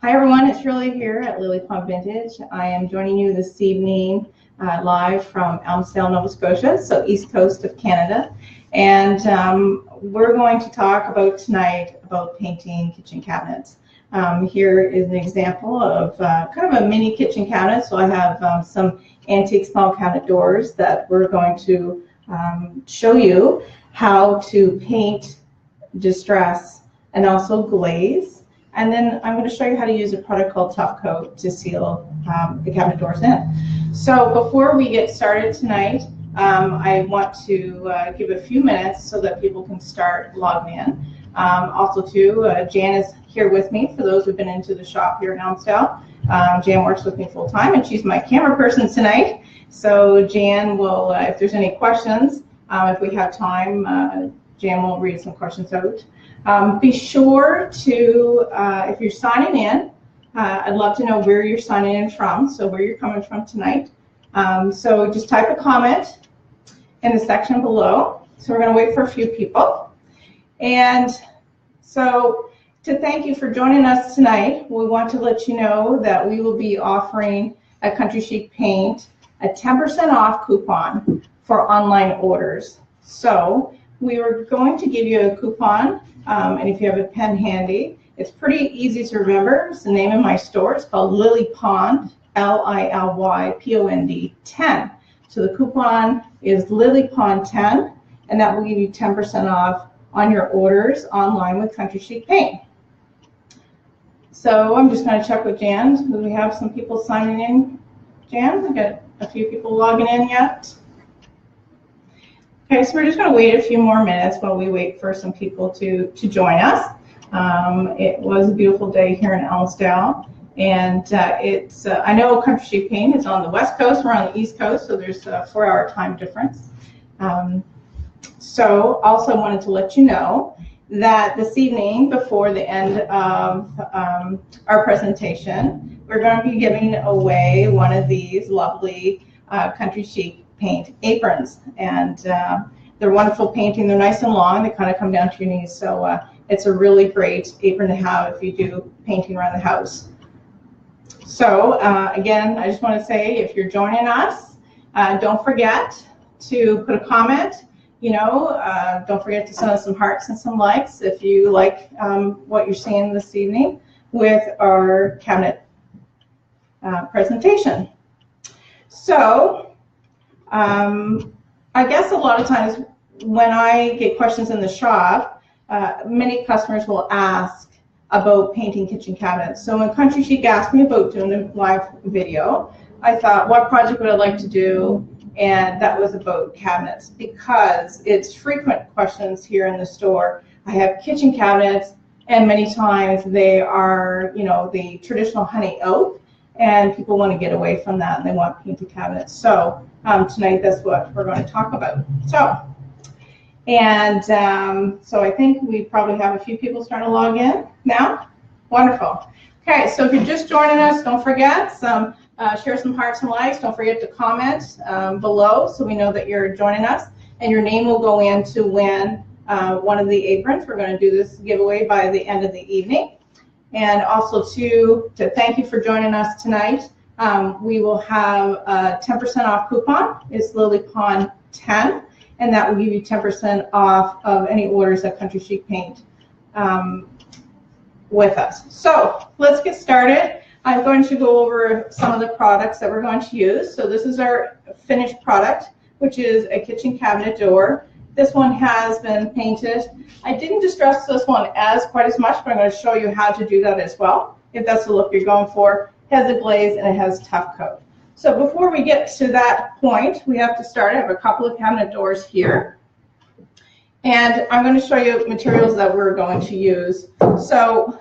Hi everyone, it's Shirley here at LilyPond Vintage. I am joining you this evening live from Elmsdale, Nova Scotia, so east coast of Canada. And we're going to talk about tonight about painting kitchen cabinets. Here is an example of kind of a mini kitchen cabinet. So I have some antique small cabinet doors that we're going to show you how to paint, distress, and also glaze. And then I'm going to show you how to use a product called Tough Coat to seal the cabinet doors in. So before we get started tonight, I want to give a few minutes so that people can start logging in. Also too, Jan is here with me for those who've been into the shop here in Elmsdale. Jan works with me full time and she's my camera person tonight. So Jan will, if there's any questions, if we have time, Jan will read some questions out. Be sure to, if you're signing in, I'd love to know where you're signing in from, so where you're coming from tonight. So just type a comment in the section below. So we're going to wait for a few people. And so to thank you for joining us tonight, we want to let you know that we will be offering at Country Chic Paint a 10% off coupon for online orders. So we were going to give you a coupon. And if you have a pen handy, it's pretty easy to remember. It's the name of my store. It's called LilyPond, LilyPond 10. So the coupon is LilyPond 10, and that will give you 10% off on your orders online with Country Chic Paint. So I'm just going to check with Jan. Do we have some people signing in? Jan, we got a few people logging in yet. Okay, so we're just going to wait a few more minutes while we wait for some people to join us. It was a beautiful day here in Elmsdale, and it's I know Country Chic Paint is on the west coast, we're on the east coast, so there's a 4-hour time difference. So also wanted to let you know that this evening, before the end of our presentation, we're going to be giving away one of these lovely Country Chic Paint aprons, and they're wonderful painting. They're nice and long. They kind of come down to your knees, so it's a really great apron to have if you do painting around the house. So again, I just want to say, if you're joining us, don't forget to put a comment. Don't forget to send us some hearts and some likes if you like what you're seeing this evening with our cabinet presentation. So I guess a lot of times when I get questions in the shop, many customers will ask about painting kitchen cabinets. So when Country Chic asked me about doing a live video, I thought, what project would I like to do? And that was about cabinets, because it's frequent questions here in the store. I have kitchen cabinets, and many times they are, the traditional honey oak, and people want to get away from that and they want painted cabinets. So tonight that's what we're going to talk about. So I think we probably have a few people starting to log in now. Wonderful. Okay, so if you're just joining us, don't forget share some hearts and likes. Don't forget to comment below so we know that you're joining us, and your name will go in to win one of the aprons. We're going to do this giveaway by the end of the evening. And also to thank you for joining us tonight. We will have a 10% off coupon. It's LilyPond 10, and that will give you 10% off of any orders at Country Chic Paint with us. So let's get started. I'm going to go over some of the products that we're going to use. So this is our finished product, which is a kitchen cabinet door. This one has been painted. I didn't distress this one quite as much, but I'm going to show you how to do that as well, if that's the look you're going for. It has a glaze and it has Tough Coat. So before we get to that point, we have to start. I have a couple of cabinet doors here, and I'm going to show you materials that we're going to use. So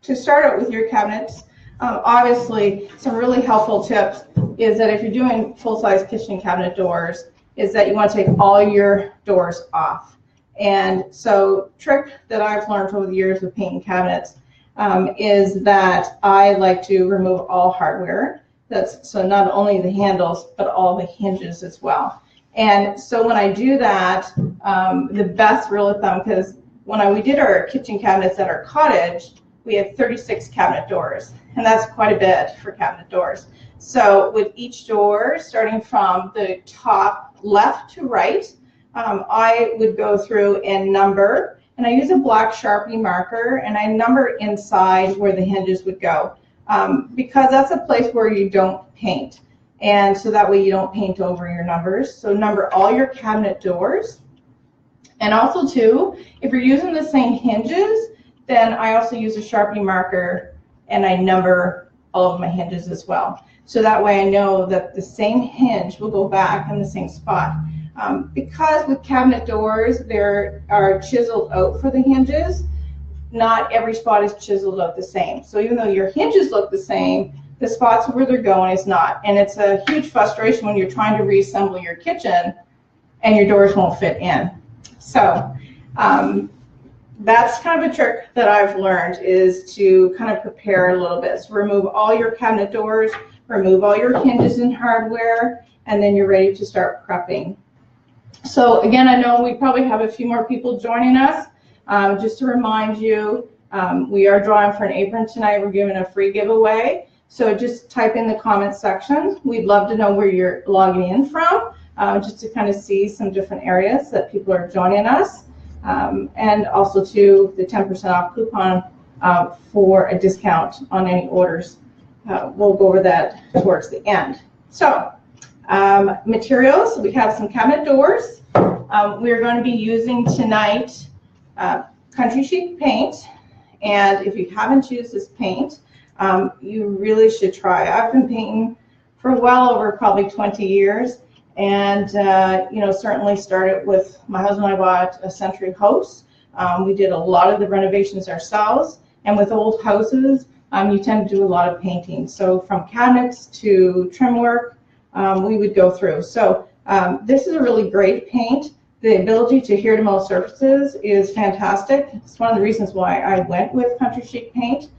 to start out with your cabinets, obviously some really helpful tips is that if you're doing full-size kitchen cabinet doors, is that you want to take all your doors off. And so trick that I've learned over the years with painting cabinets is that I like to remove all hardware. So not only the handles, but all the hinges as well. And so when I do that, the best rule of thumb, because when we did our kitchen cabinets at our cottage, we have 36 cabinet doors, and that's quite a bit for cabinet doors. So with each door, starting from the top left to right, I would go through and number, and I use a black Sharpie marker, and I number inside where the hinges would go, because that's a place where you don't paint. And so that way you don't paint over your numbers. So number all your cabinet doors. And also too, if you're using the same hinges, then I also use a Sharpie marker and I number all of my hinges as well. So that way I know that the same hinge will go back in the same spot. Because with cabinet doors, there are chiseled out for the hinges, not every spot is chiseled out the same. So even though your hinges look the same, the spots where they're going is not. And it's a huge frustration when you're trying to reassemble your kitchen and your doors won't fit in. So that's kind of a trick that I've learned, is to kind of prepare a little bit. So remove all your cabinet doors, remove all your hinges and hardware, and then you're ready to start prepping. So again, I know we probably have a few more people joining us. Just to remind you, we are drawing for an apron tonight. We're giving a free giveaway. So just type in the comment section. We'd love to know where you're logging in from, just to kind of see some different areas that people are joining us. And also to the 10% off coupon for a discount on any orders. We'll go over that towards the end. So materials, we have some cabinet doors. We're going to be using tonight Country Chic Paint. And if you haven't used this paint, you really should try. I've been painting for well over probably 20 years. And, you know, certainly started with, my husband and I bought a Century house. We did a lot of the renovations ourselves. And with old houses, you tend to do a lot of painting. So from cabinets to trim work, we would go through. So this is a really great paint. The ability to adhere to most surfaces is fantastic. It's one of the reasons why I went with Country Chic Paint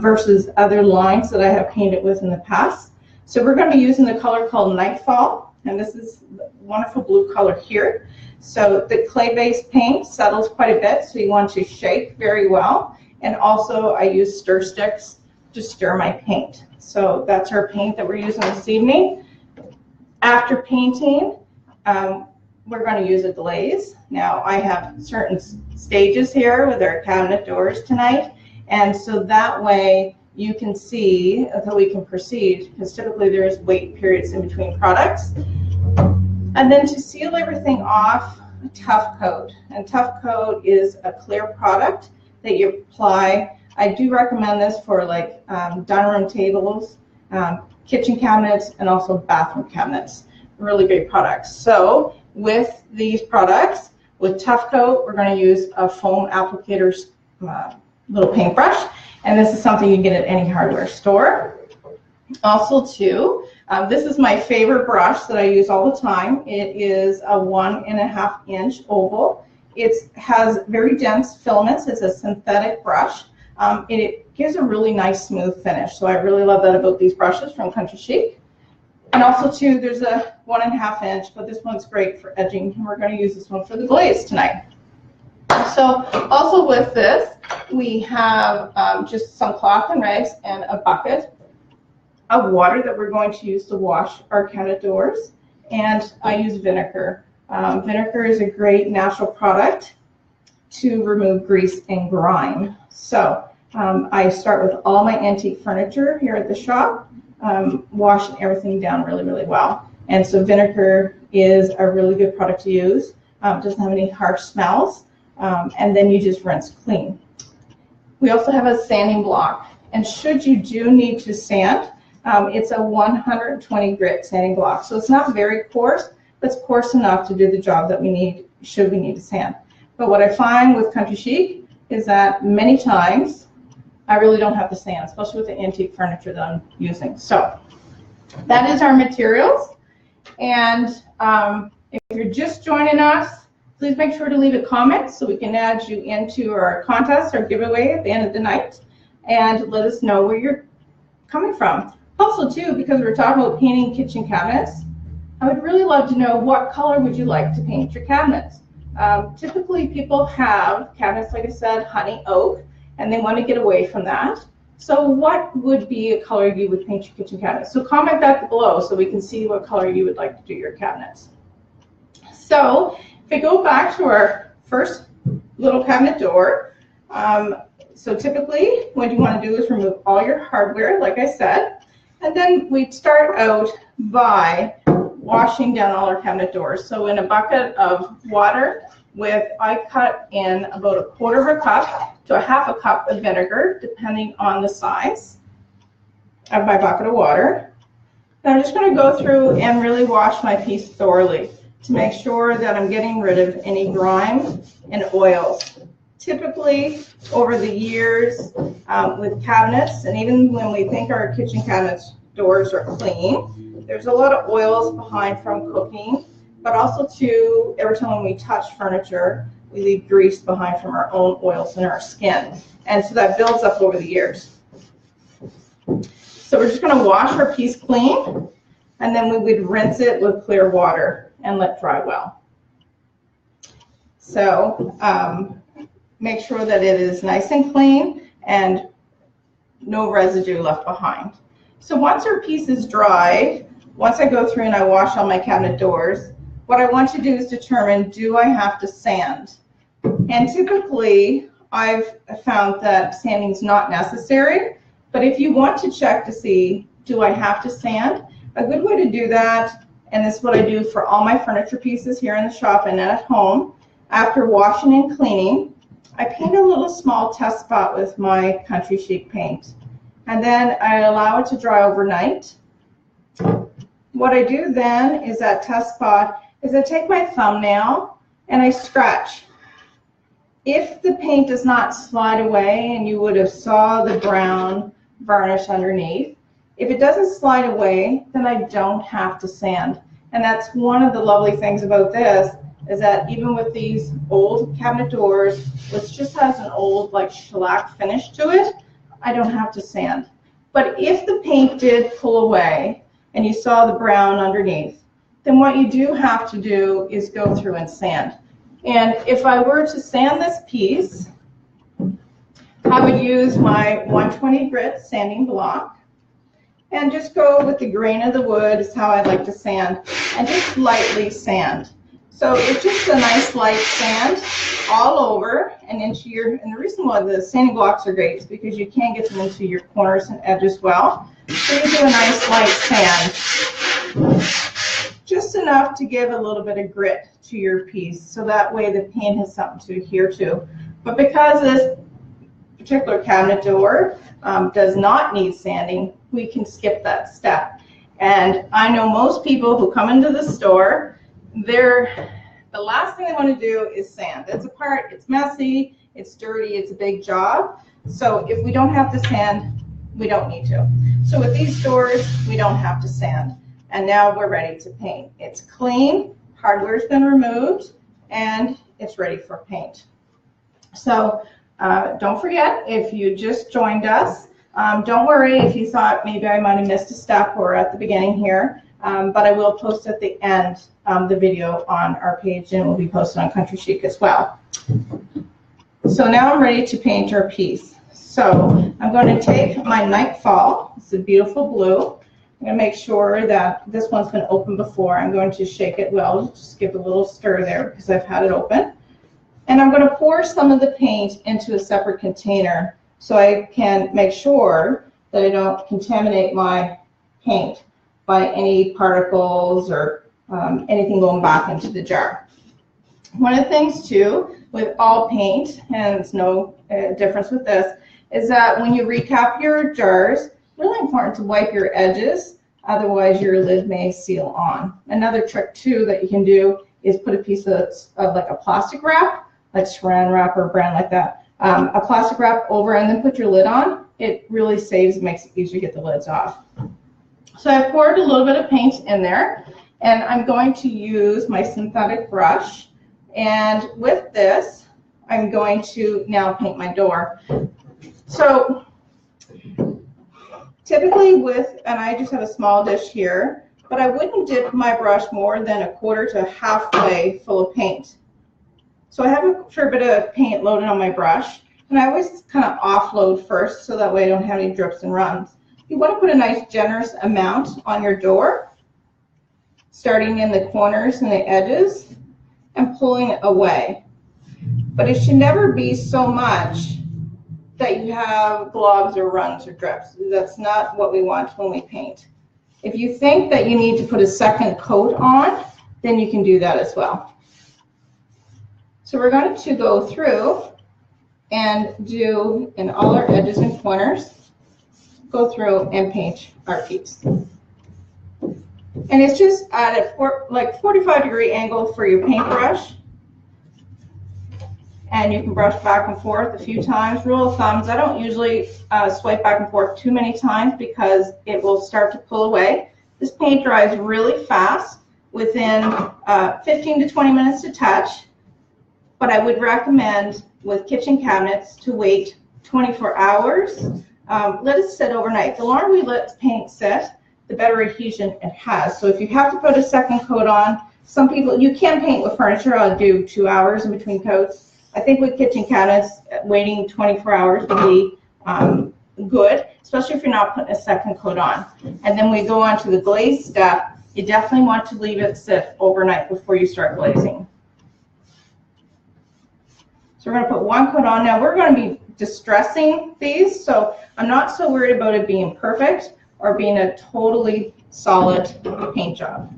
versus other lines that I have painted with in the past. So we're going to be using the color called Nightfall, and this is the wonderful blue color here. So the clay-based paint settles quite a bit, so you want to shake very well. And also I use stir sticks to stir my paint. So that's our paint that we're using this evening. After painting, we're going to use a glaze. Now I have certain stages here with our cabinet doors tonight, and so that way you can see until we can proceed, because typically there's wait periods in between products. And then to seal everything off, a Tough Coat. And Tough Coat is a clear product that you apply. I do recommend this for like dining room tables, kitchen cabinets, and also bathroom cabinets. Really great products. So with these products, with Tough Coat, we're going to use a foam applicator's little paintbrush, and this is something you can get at any hardware store. Also too, this is my favorite brush that I use all the time. It is a 1.5 inch oval. It has very dense filaments. It's a synthetic brush. It gives a really nice smooth finish. So I really love that about these brushes from Country Chic. And also too, there's a 1.5 inch, but this one's great for edging, and we're going to use this one for the glaze tonight. So also with this, we have just some cloth and rags and a bucket of water that we're going to use to wash our cabinet doors. And I use vinegar. Vinegar is a great natural product to remove grease and grime. So I start with all my antique furniture here at the shop, washing everything down really, really well. And so vinegar is a really good product to use. Doesn't have any harsh smells. And then you just rinse clean. We also have a sanding block. And should you do need to sand, it's a 120 grit sanding block. So it's not very coarse, but it's coarse enough to do the job that we need, should we need to sand. But what I find with Country Chic is that many times I really don't have to sand, especially with the antique furniture that I'm using. So that is our materials. And if you're just joining us, please make sure to leave a comment so we can add you into our contest or giveaway at the end of the night, and let us know where you're coming from. Also too, because we're talking about painting kitchen cabinets, I would really love to know what color would you like to paint your cabinets. Typically people have cabinets, like I said, honey oak, and they want to get away from that. So what would be a color you would paint your kitchen cabinets? So comment that below so we can see what color you would like to do your cabinets. So if we go back to our first little cabinet door, so typically what you want to do is remove all your hardware, like I said, and then we start out by washing down all our cabinet doors. So in a bucket of water with, I cut in about 1/4 cup to 1/2 cup of vinegar, depending on the size of my bucket of water. And I'm just going to go through and really wash my piece thoroughly to make sure that I'm getting rid of any grime and oils. Typically, over the years with cabinets, and even when we think our kitchen cabinets doors are clean, there's a lot of oils behind from cooking, but also too, every time we touch furniture, we leave grease behind from our own oils in our skin. And so that builds up over the years. So we're just going to wash our piece clean, and then we would rinse it with clear water and let dry well. So make sure that it is nice and clean and no residue left behind. So once our piece is dry, once I go through and I wash all my cabinet doors, what I want to do is determine, do I have to sand? And typically, I've found that sanding is not necessary, but if you want to check to see, do I have to sand? A good way to do that, and this is what I do for all my furniture pieces here in the shop and at home, after washing and cleaning, I paint a little small test spot with my Country Chic paint. And then I allow it to dry overnight. What I do then is that test spot is I take my thumbnail and I scratch. If the paint does not slide away, and you would have saw the brown varnish underneath, if it doesn't slide away, then I don't have to sand. And that's one of the lovely things about this, is that even with these old cabinet doors, which just has an old like shellac finish to it, I don't have to sand. But if the paint did pull away and you saw the brown underneath, then what you do have to do is go through and sand. And if I were to sand this piece, I would use my 120 grit sanding block and just go with the grain of the wood is how I'd like to sand, and just lightly sand. So it's just a nice light sand all over and into your, and the reason why the sanding blocks are great is because you can't get them into your corners and edges well. So you do a nice light sand, just enough to give a little bit of grit to your piece, so that way the paint has something to adhere to. But because this particular cabinet door does not need sanding, we can skip that step. And I know most people who come into the store, the last thing they want to do is sand. It's messy, it's dirty, it's a big job. So if we don't have to sand, we don't need to. So with these doors, we don't have to sand. And now we're ready to paint. It's clean, hardware's been removed, and it's ready for paint. So don't forget, if you just joined us, don't worry if you thought maybe I might have missed a step or at the beginning here, but I will post at the end the video on our page, and it will be posted on Country Chic as well. So now I'm ready to paint our piece. So I'm going to take my Nightfall. It's a beautiful blue. I'm going to make sure that this one's been open before. I'm going to shake it well, just give a little stir there because I've had it open. And I'm going to pour some of the paint into a separate container so I can make sure that I don't contaminate my paint by any particles or anything going back into the jar. One of the things too with all paint, and it's no difference with this, is that when you recap your jars, really important to wipe your edges, otherwise your lid may seal on. Another trick too that you can do is put a piece of like a plastic wrap, like saran wrap or a brand like that, a plastic wrap over and then put your lid on. It really saves, makes it easier to get the lids off. So I poured a little bit of paint in there, and I'm going to use my synthetic brush, and with this I'm going to now paint my door. So typically and I just have a small dish here, but I wouldn't dip my brush more than 1/4 to halfway full of paint. So I have a fair bit of paint loaded on my brush. And I always kind of offload first so that way I don't have any drips and runs. You want to put a nice generous amount on your door, starting in the corners and the edges and pulling it away. But it should never be so much that you have globs or runs or drips. That's not what we want when we paint. If you think that you need to put a second coat on, then you can do that as well. So we're going to go through and do in all our edges and corners, go through and paint our piece. And it's just at a 45-degree angle for your paintbrush. And you can brush back and forth a few times. Rule of thumbs, I don't usually swipe back and forth too many times because it will start to pull away. This paint dries really fast, within 15 to 20 minutes to touch. But I would recommend with kitchen cabinets to wait 24 hours. Let it sit overnight. The longer we let paint sit, the better adhesion it has. So if you have to put a second coat on, some people, you can paint with furniture. I'll do 2 hours in between coats. I think with kitchen cabinets, waiting 24 hours would be good, especially if you're not putting a second coat on. And then we go on to the glaze step. You definitely want to leave it sit overnight before you start glazing. So we're going to put one coat on. Now we're going to be distressing these, so I'm not so worried about it being perfect or being a totally solid paint job.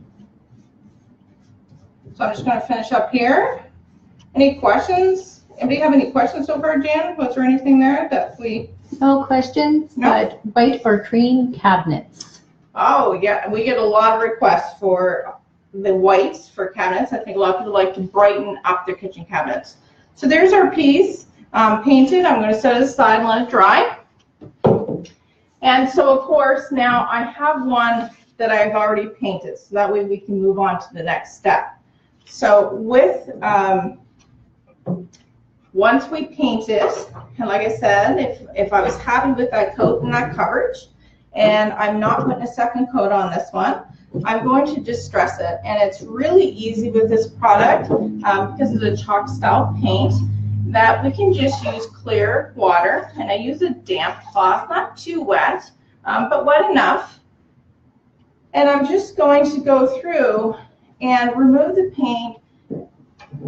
So I'm just going to finish up here. Any questions? Anybody have any questions so far, Jan? Was there anything there that we... No questions, no. But white or cream cabinets. Oh, yeah. We get a lot of requests for the whites for cabinets. I think a lot of people like to brighten up their kitchen cabinets. So there's our piece painted. I'm going to set it aside and let it dry. And so, of course, now I have one that I've already painted. So that way we can move on to the next step. So with... once we paint it, and like I said, if I was happy with that coat and that coverage, and I'm not putting a second coat on this one, I'm going to distress it. And it's really easy with this product because it's a chalk style paint that we can just use clear water. And I use a damp cloth, not too wet, but wet enough. And I'm just going to go through and remove the paint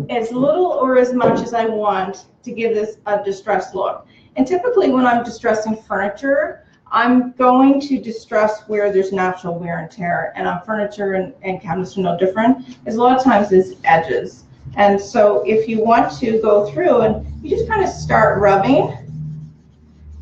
as little or as much as I want to give this a distressed look. And typically when I'm distressing furniture, I'm going to distress where there's natural wear and tear. And on furniture and cabinets are no different. Is a lot of times it's edges. And so if you want to go through and you just kind of start rubbing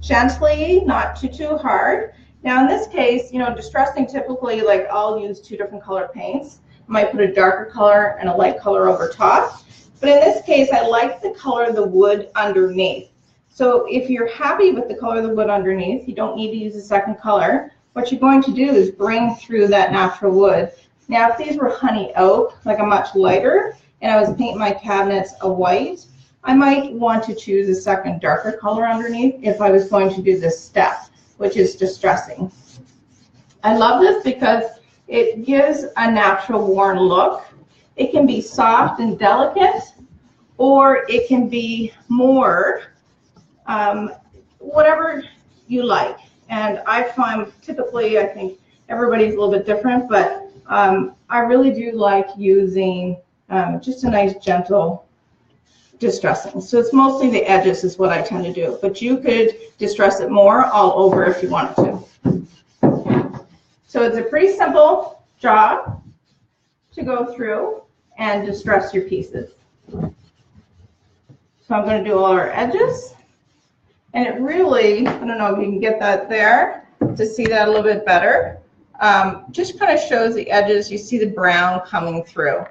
gently, not too hard. Now in this case, you know, distressing typically, like I'll use 2 different color paints. I might put a darker color and a light color over top. But in this case, I like the color of the wood underneath. So if you're happy with the color of the wood underneath, you don't need to use a second color. What you're going to do is bring through that natural wood. Now, if these were honey oak, like a much lighter, and I was painting my cabinets a white, I might want to choose a second darker color underneath if I was going to do this step, which is distressing. I love this because it gives a natural worn look. It can be soft and delicate, or it can be more whatever you like. And I find typically, I think everybody's a little bit different, but I really do like using just a nice gentle distressing. So it's mostly the edges is what I tend to do, but you could distress it more all over if you wanted to. So it's a pretty simple job to go through and distress your pieces. So I'm going to do all our edges. And it really, I don't know if you can get that there to see that a little bit better. Just kind of shows the edges. You see the brown coming through.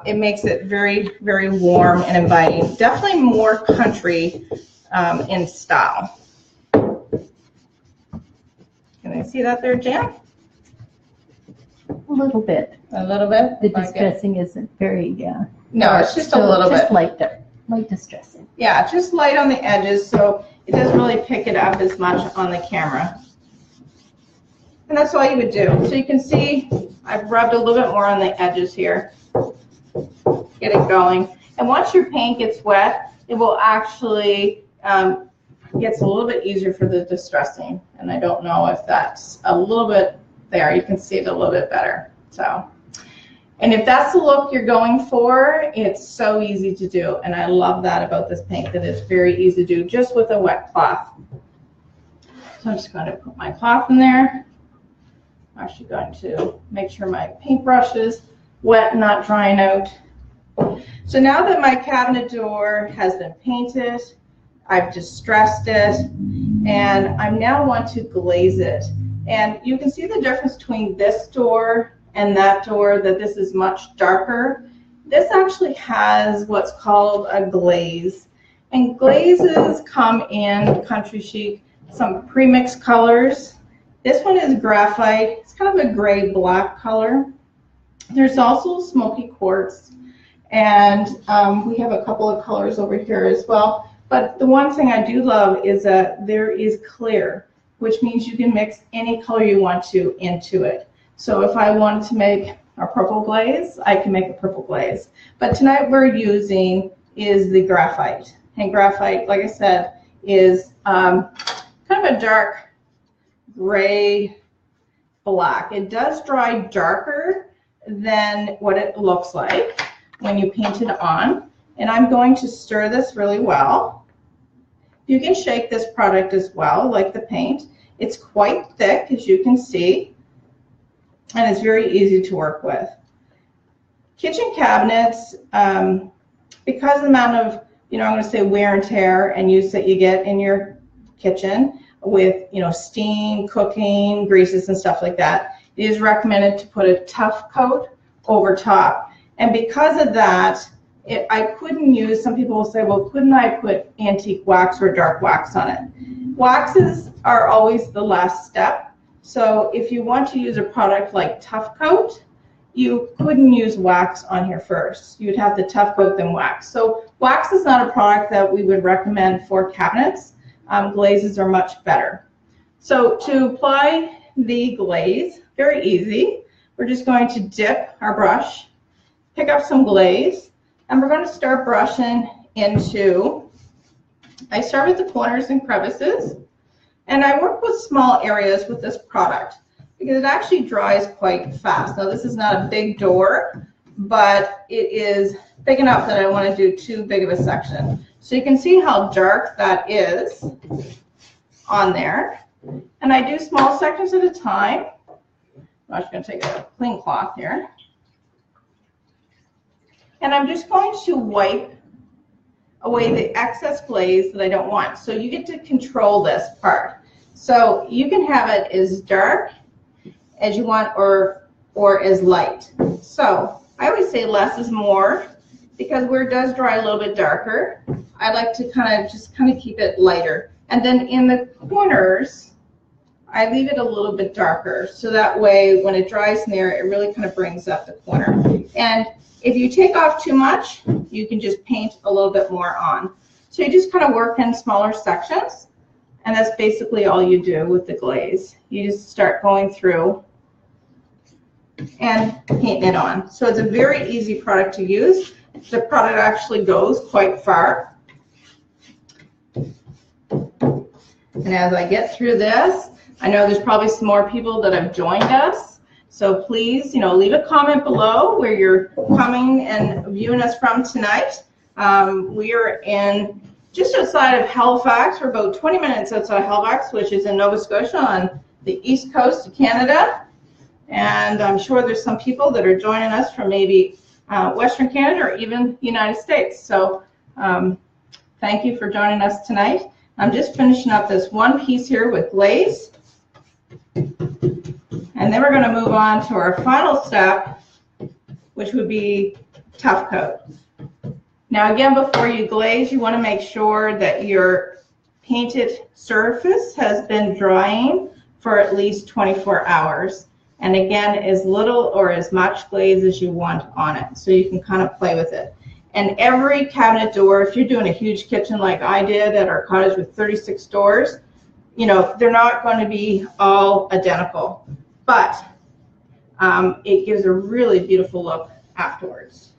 It makes it very, very warm and inviting. Definitely more country in style. Can I see that there, Jan? A little bit. A little bit? The distressing isn't very, no, it's just a little bit. Just light distressing. Yeah, just light on the edges, so it doesn't really pick it up as much on the camera. And that's all you would do. So you can see I've rubbed a little bit more on the edges here. Get it going. And once your paint gets wet, it will actually gets a little bit easier for the distressing. And I don't know if that's a little bit there. You can see it a little bit better. So, and if that's the look you're going for, it's so easy to do. And I love that about this paint, that it's very easy to do just with a wet cloth. So I'm just going to put my cloth in there. I'm actually going to make sure my paintbrush is wet, not drying out. So now that my cabinet door has been painted, I've distressed it, and I now want to glaze it. And you can see the difference between this door and that door, that this is much darker. This actually has what's called a glaze. And glazes come in Country Chic, some pre-mixed colors. This one is graphite. It's kind of a gray-black color. There's also smoky quartz, and we have a couple of colors over here as well. But the one thing I do love is that there is clear, which means you can mix any color you want to into it. So if I wanted to make a purple glaze, I can make a purple glaze. But tonight we're using is the graphite. And graphite, like I said, is kind of a dark gray black. It does dry darker than what it looks like when you paint it on. And I'm going to stir this really well. You can shake this product as well, like the paint. It's quite thick, as you can see, and it's very easy to work with. Kitchen cabinets, because of the amount of, I'm going to say wear and tear and use that you get in your kitchen with, steam, cooking, greases and stuff like that, it is recommended to put a tough coat over top. And because of that, I couldn't use, some people will say, well, couldn't I put antique wax or dark wax on it? Waxes are always the last step. So if you want to use a product like Tough Coat, you couldn't use wax on here first. You would have the Tough Coat, then wax. So wax is not a product that we would recommend for cabinets. Glazes are much better. So to apply the glaze, very easy. We're just going to dip our brush, pick up some glaze, and we're going to start brushing into, I start with the corners and crevices, and I work with small areas with this product because it actually dries quite fast. Now this is not a big door, but it is big enough that I don't want to do too big of a section. So you can see how dark that is on there. And I do small sections at a time. I'm just going to take a clean cloth here. And I'm just going to wipe away the excess glaze that I don't want. So you get to control this part. So you can have it as dark as you want or as light. So I always say less is more, because where it does dry a little bit darker, I like to kind of keep it lighter. And then in the corners, I leave it a little bit darker. So that way when it dries in there, it really kind of brings up the corner. And if you take off too much, you can just paint a little bit more on. So you just kind of work in smaller sections, and that's basically all you do with the glaze. You just start going through and painting it on. So it's a very easy product to use. The product actually goes quite far. And as I get through this, I know there's probably some more people that have joined us. So please, leave a comment below where you're coming and viewing us from tonight. We are in just outside of Halifax. We're about 20 minutes outside of Halifax, which is in Nova Scotia on the east coast of Canada. And I'm sure there's some people that are joining us from maybe Western Canada or even the United States. So thank you for joining us tonight. I'm just finishing up this one piece here with glaze. And then we're going to move on to our final step, which would be Tough Coat. Now again, before you glaze, you want to make sure that your painted surface has been drying for at least 24 hours. And again, as little or as much glaze as you want on it, so you can kind of play with it. And every cabinet door, if you're doing a huge kitchen like I did at our cottage with 36 doors, they're not going to be all identical, but it gives a really beautiful look afterwards.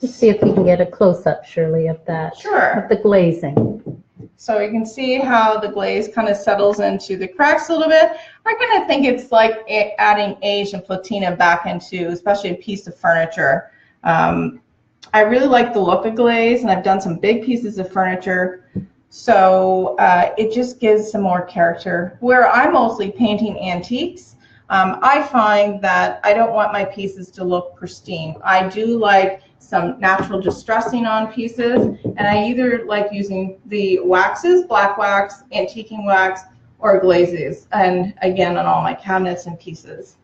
Let's see if we can get a close-up, Shirley, of that. Sure. Of the glazing. So you can see how the glaze kind of settles into the cracks a little bit. I kind of think it's like adding age and patina back into, especially a piece of furniture. I really like the look of glaze, and I've done some big pieces of furniture. So it just gives some more character. Where I'm mostly painting antiques, I find that I don't want my pieces to look pristine. I do like some natural distressing on pieces, and I either like using the waxes, black wax, antiquing wax, or glazes, and again on all my cabinets and pieces.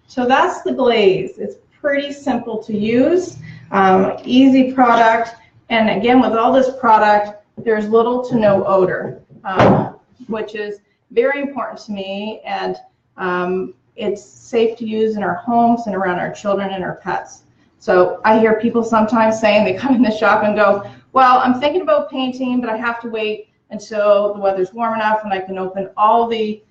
So that's the glaze. It's pretty simple to use, easy product, and again with all this product there's little to no odor, which is very important to me, and it's safe to use in our homes and around our children and our pets. So I hear people sometimes saying, they come in the shop and go, well, I'm thinking about painting, but I have to wait until the weather's warm enough and I can open all the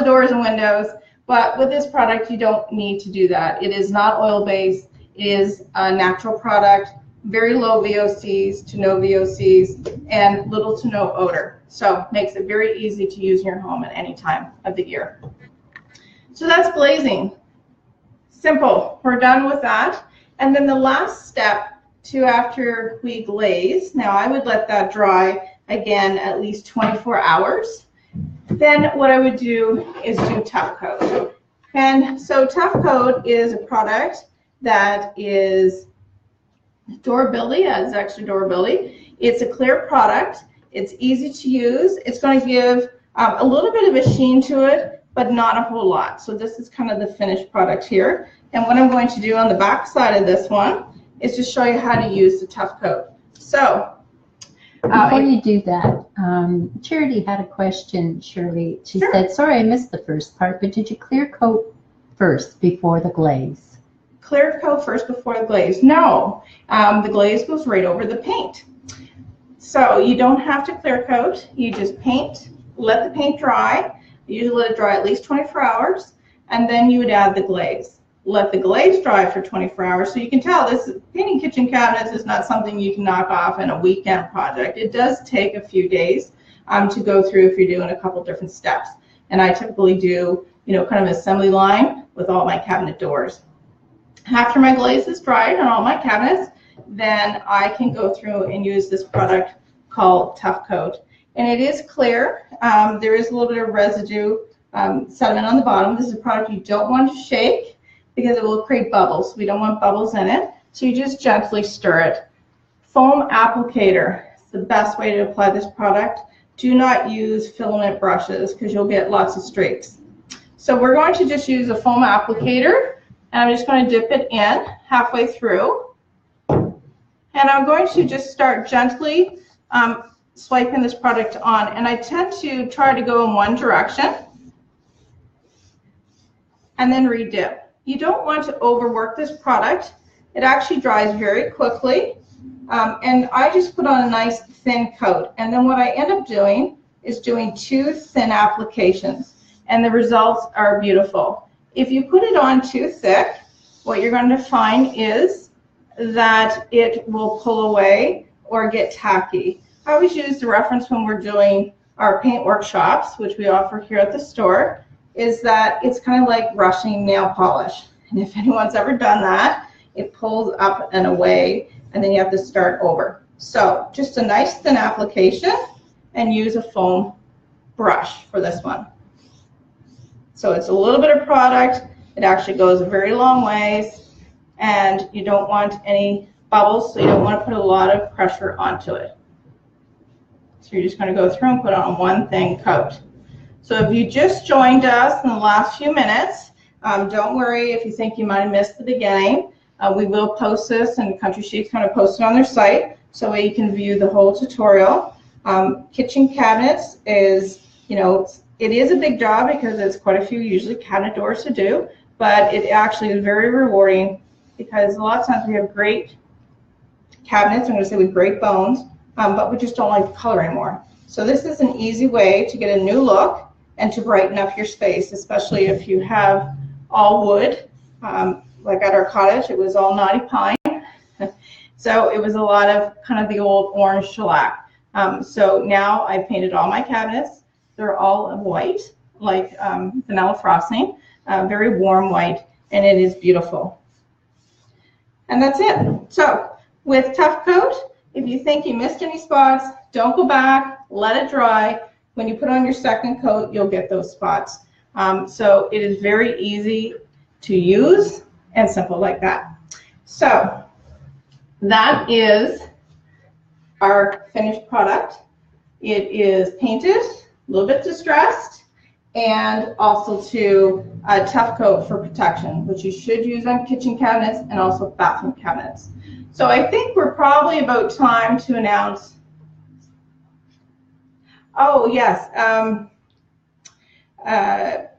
doors and windows. But with this product, you don't need to do that. It is not oil-based. It is a natural product, very low VOCs to no VOCs, and little to no odor. So makes it very easy to use in your home at any time of the year. So that's glazing. Simple. We're done with that. And then the last step to after we glaze, now I would let that dry again at least 24 hours. Then what I would do is do Tough Coat. And so Tough Coat is a product that is durability, has extra durability. It's a clear product. It's easy to use. It's going to give a little bit of a sheen to it, but not a whole lot. So this is kind of the finished product here. And what I'm going to do on the back side of this one is just show you how to use the Tough Coat. So before you do that, Charity had a question, Shirley. She said, sorry, I missed the first part, but did you clear coat first before the glaze? Clear coat first before the glaze? No, the glaze goes right over the paint. So you don't have to clear coat. You just paint, let the paint dry. You usually let it dry at least 24 hours, and then you would add the glaze. Let the glaze dry for 24 hours. So you can tell this painting kitchen cabinets is not something you can knock off in a weekend project. It does take a few days to go through if you're doing a couple different steps. And I typically do, kind of an assembly line with all my cabinet doors. After my glaze is dried on all my cabinets, then I can go through and use this product called Tough Coat. And it is clear. There is a little bit of residue sediment on the bottom. This is a product you don't want to shake because it will create bubbles. We don't want bubbles in it. So you just gently stir it. Foam applicator is the best way to apply this product. Do not use filament brushes because you'll get lots of streaks. So we're going to just use a foam applicator, and I'm just going to dip it in halfway through. And I'm going to just start gently swiping this product on, and I tend to try to go in one direction and then redip. You don't want to overwork this product. It actually dries very quickly, and I just put on a nice thin coat, and then what I end up doing is doing 2 thin applications, and the results are beautiful. If you put it on too thick, what you're going to find is that it will pull away or get tacky. I always use the reference when we're doing our paint workshops, which we offer here at the store, is that it's kind of like brushing nail polish. And if anyone's ever done that, it pulls up and away, and then you have to start over. So just a nice thin application, and use a foam brush for this one. So it's a little bit of product. It actually goes a very long ways, and you don't want any bubbles, so you don't want to put a lot of pressure onto it. So you're just going to go through and put on one thin coat. So if you just joined us in the last few minutes, don't worry if you think you might have missed the beginning. We will post this, and Country Chic's going to post it on their site so you can view the whole tutorial. Kitchen cabinets is, it is a big job because it's quite a few usually cabinet doors to do, but it actually is very rewarding because a lot of times we have great cabinets, I'm going to say with great bones, but we just don't like the color anymore. So this is an easy way to get a new look and to brighten up your space, especially if you have all wood. Like at our cottage, it was all knotty pine. So it was a lot of kind of the old orange shellac. So now I painted all my cabinets. They're all white, like vanilla frosting, very warm white, and it is beautiful. And that's it. So with Tough Coat, if you think you missed any spots, don't go back, let it dry. When you put on your second coat, you'll get those spots. So it is very easy to use and simple like that. So that is our finished product. It is painted, a little bit distressed, and also to a Tough Coat for protection, which you should use on kitchen cabinets and also bathroom cabinets. So I think we're probably about time to announce. Oh yes,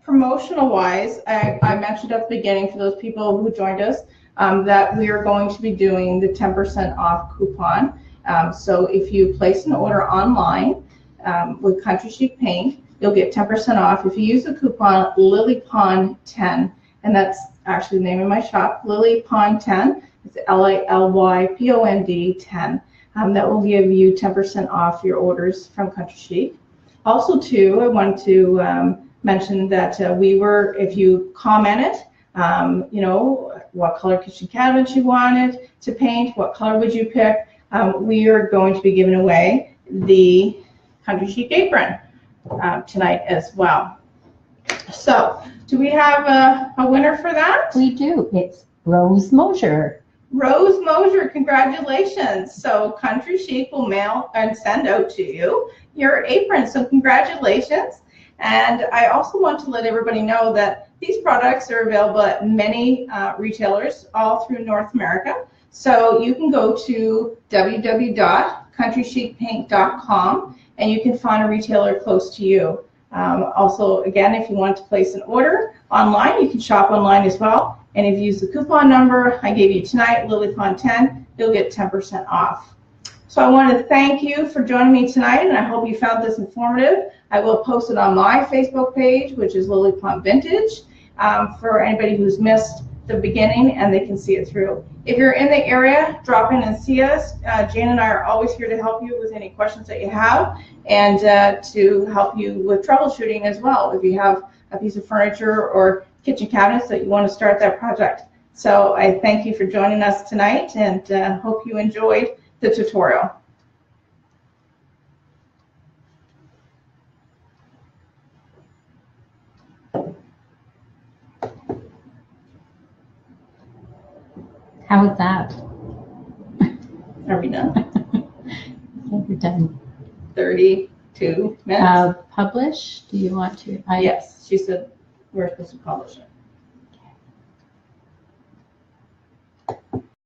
promotional wise, I mentioned at the beginning for those people who joined us that we are going to be doing the 10% off coupon. So if you place an order online with Country Chic Paint, you'll get 10% off if you use the coupon LilyPond10, and that's actually the name of my shop, LilyPond 10. It's LilyPond 10. That will give you 10% off your orders from Country Chic. Also, too, I wanted to mention that if you commented, you know, what color kitchen cabinets you wanted to paint, what color would you pick, we are going to be giving away the Country Chic apron tonight as well. So, do we have a winner for that? We do. It's Rose Mosier. Rose Mosier, congratulations. So Country Chic will mail and send out to you your apron. So congratulations. And I also want to let everybody know that these products are available at many retailers all through North America. So you can go to www.countrychicpaint.com and you can find a retailer close to you. Also, again, if you want to place an order online, you can shop online as well. And if you use the coupon number I gave you tonight, LilyPond10, you'll get 10% off. So I want to thank you for joining me tonight, and I hope you found this informative. I will post it on my Facebook page, which is LilyPond Vintage, for anybody who's missed the beginning, and they can see it through. If you're in the area, drop in and see us. Jane and I are always here to help you with any questions that you have, and to help you with troubleshooting as well if you have a piece of furniture or kitchen cabinets that you want to start that project. So I thank you for joining us tonight, and hope you enjoyed the tutorial. How was that? Are we done? We're done. 32 minutes. Publish? Do you want to? Yes, she said we're supposed to publish it.